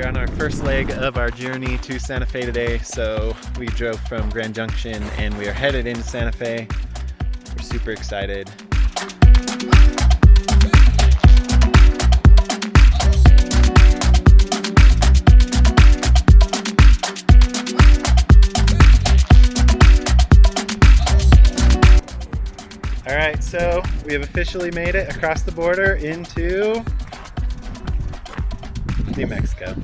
on our first leg of our journey to Santa Fe today. So we drove from Grand Junction and we are headed into Santa Fe. We're super excited. All right, so we have officially made it across the border into New Mexico.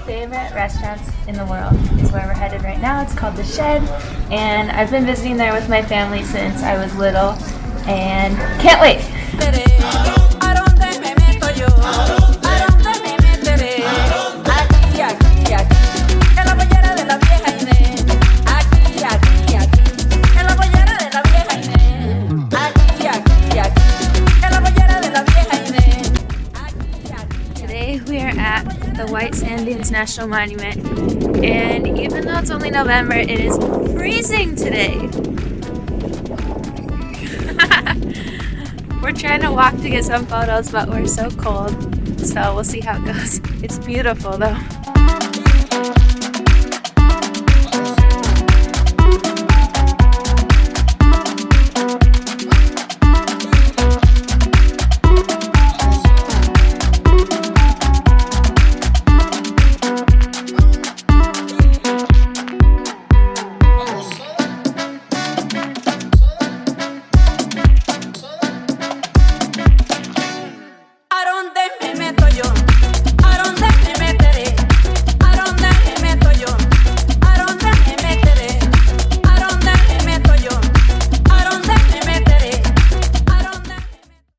Favorite restaurants in the world is where we're headed right now. It's called The Shed, and I've been visiting there with my family since I was little, and can't wait. Today we are at the White Sand Dunes National Monument, and even though it's only November, it is freezing today. We're trying to walk to get some photos, but we're so cold, so we'll see how it goes. It's beautiful though.